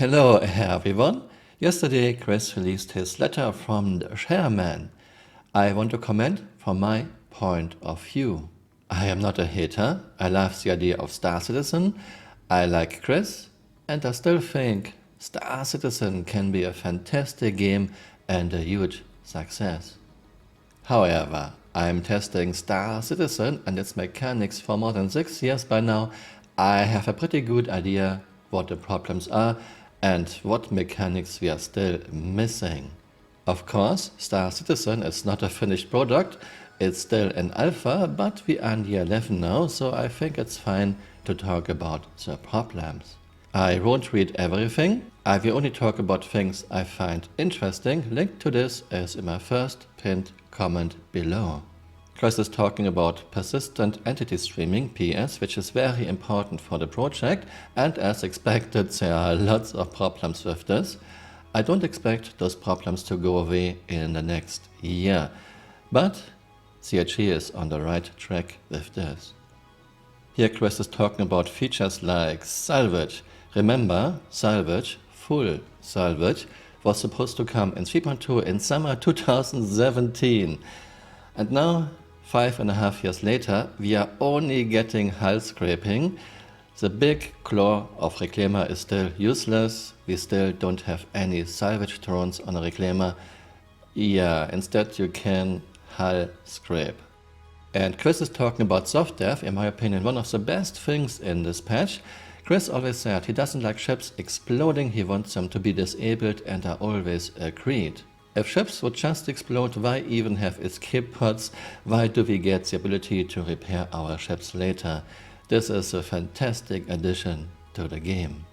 Hello everyone. Yesterday Chris released his letter from the chairman. I want to comment from my point of view. I am not a hater. I love the idea of Star Citizen. I like Chris and I still think Star Citizen can be a fantastic game and a huge success. However, I'm testing Star Citizen and its mechanics for more than 6 years by now. I have a pretty good idea what the problems are and what mechanics we are still missing. Of course, Star Citizen is not a finished product, it's still an alpha, but we are in year 11 now, so I think it's fine to talk about the problems. I won't read everything, I will only talk about things I find interesting. Link to this is in my first pinned comment below. Chris is talking about persistent entity streaming, PS, which is very important for the project, and as expected there are lots of problems with this. I don't expect those problems to go away in the next year, but CRG is on the right track with this. Here Chris is talking about features like salvage. Remember, salvage, full salvage, was supposed to come in 3.2 in summer 2017. And now, 5.5 years later, we are only getting hull scraping. The big claw of Reclaimer is still useless. We still don't have any salvage drones on a Reclaimer. Yeah, instead you can hull scrape. And Chris is talking about soft dev, in my opinion, one of the best things in this patch. Chris always said he doesn't like ships exploding, he wants them to be disabled, and I always agreed. If ships would just explode, why even have escape pods? Why do we get the ability to repair our ships later? This is a fantastic addition to the game.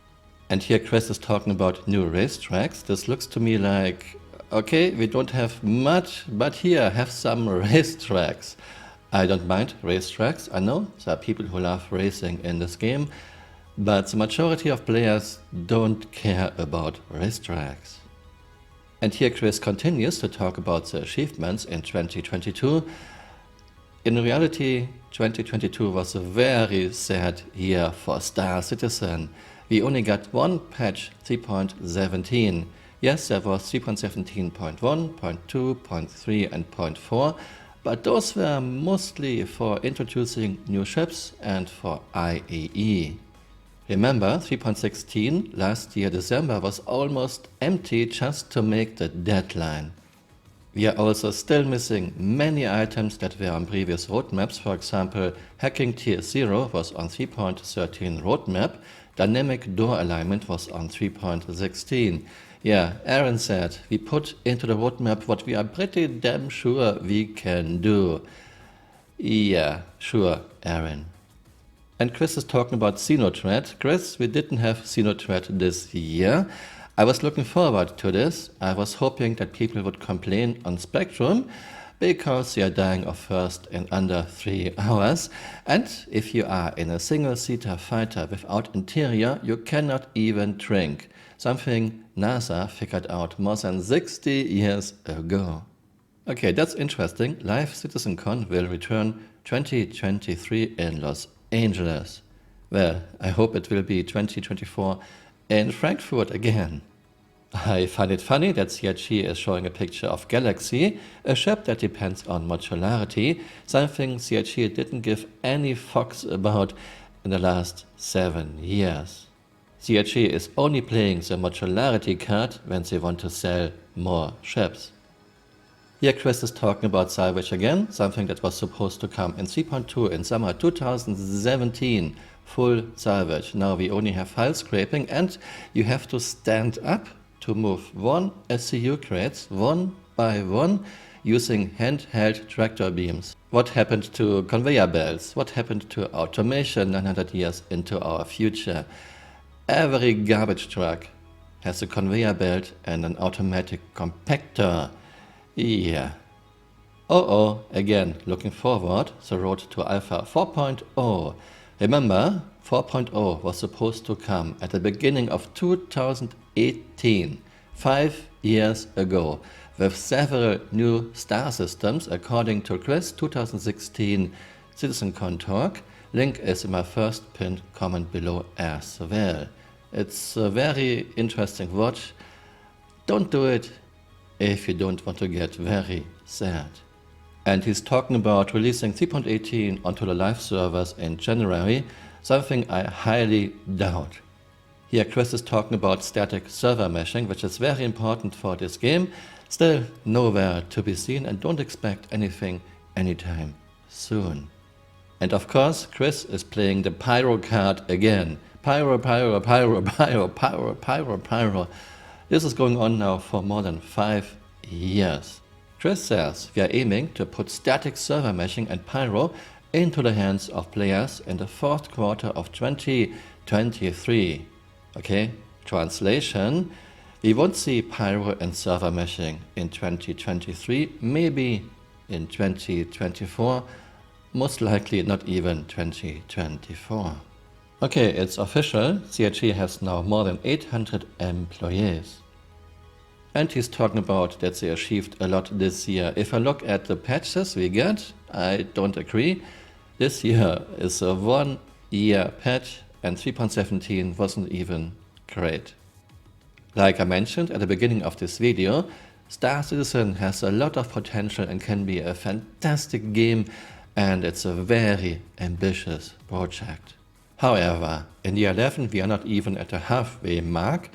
And here Chris is talking about new racetracks. This looks to me like, okay, we don't have much, but here, have some racetracks. I don't mind racetracks. I know there are people who love racing in this game, but the majority of players don't care about racetracks. And here Chris continues to talk about the achievements in 2022. In reality, 2022 was a very sad year for Star Citizen. We only got one patch, 3.17. Yes, there was 3.17.1, 0.2, 0.3 and 0.4, but those were mostly for introducing new ships and for IAE. Remember, 3.16 last year December was almost empty just to make the deadline. We are also still missing many items that were on previous roadmaps. For example, hacking tier 0 was on 3.13 roadmap, dynamic door alignment was on 3.16. Yeah, Aaron said, we put into the roadmap what we are pretty damn sure we can do. Yeah, sure, Aaron. And Chris is talking about Xenothreat. Chris, we didn't have Xenothreat this year. I was looking forward to this. I was hoping that people would complain on Spectrum because they are dying of thirst in under 3 hours. And if you are in a single-seater fighter without interior, you cannot even drink. Something NASA figured out more than 60 years ago. Okay, that's interesting. Live CitizenCon will return 2023 in Los Angeles. Well, I hope it will be 2024 in Frankfurt again. I find it funny that CRG is showing a picture of Galaxy, a ship that depends on modularity, something CRG didn't give any fucks about in the last 7 years. CRG is only playing the modularity card when they want to sell more ships. Here Chris is talking about salvage again, something that was supposed to come in 3.2 in summer 2017, full salvage. Now we only have hull scraping and you have to stand up to move 1 SCU crates one by one using handheld tractor beams. What happened to conveyor belts? What happened to automation 900 years into our future? Every garbage truck has a conveyor belt and an automatic compactor. Yeah. Again, looking forward, the road to Alpha 4.0. Remember, 4.0 was supposed to come at the beginning of 2018, 5 years ago, with several new star systems according to Chris 2016 CitizenCon talk. Link is in my first pinned comment below as well. It's a very interesting watch. Don't do it if you don't want to get very sad. And he's talking about releasing 3.18 onto the live servers in January, something I highly doubt. Here Chris is talking about static server meshing, which is very important for this game, still nowhere to be seen, and don't expect anything anytime soon. And of course, Chris is playing the pyro card again. Pyro, pyro, pyro, pyro, pyro, pyro, pyro. This is going on now for more than 5 years. Chris says we are aiming to put static server meshing and pyro into the hands of players in the fourth quarter of 2023. Okay, translation, we won't see pyro and server meshing in 2023, maybe in 2024, most likely not even 2024. Okay, it's official, CRG has now more than 800 employees. And he's talking about that they achieved a lot this year. If I look at the patches we get, I don't agree. This year is a 1-year patch and 3.17 wasn't even great. Like I mentioned at the beginning of this video, Star Citizen has a lot of potential and can be a fantastic game, and it's a very ambitious project. However, in year 11 we are not even at the halfway mark.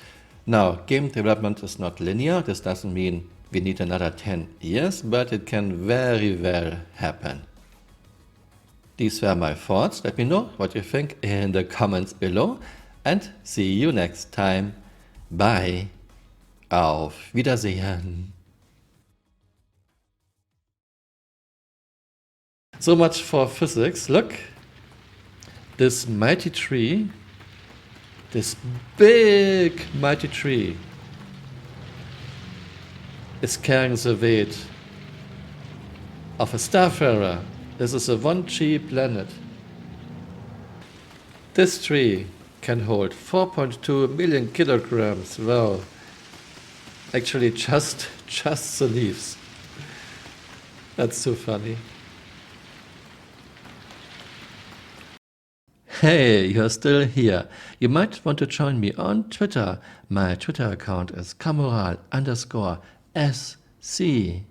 Now, game development is not linear. This doesn't mean we need another 10 years, but it can very well happen. These were my thoughts. Let me know what you think in the comments below, and see you next time. Bye. Auf Wiedersehen. So much for physics. Look, this mighty tree, this big mighty tree, is carrying the weight of a starfarer. This is a 1G planet. This tree can hold 4.2 million kilograms. Wow. Actually just the leaves. That's so funny. Hey, you're still here. You might want to join me on Twitter. My Twitter account is Camural_SC.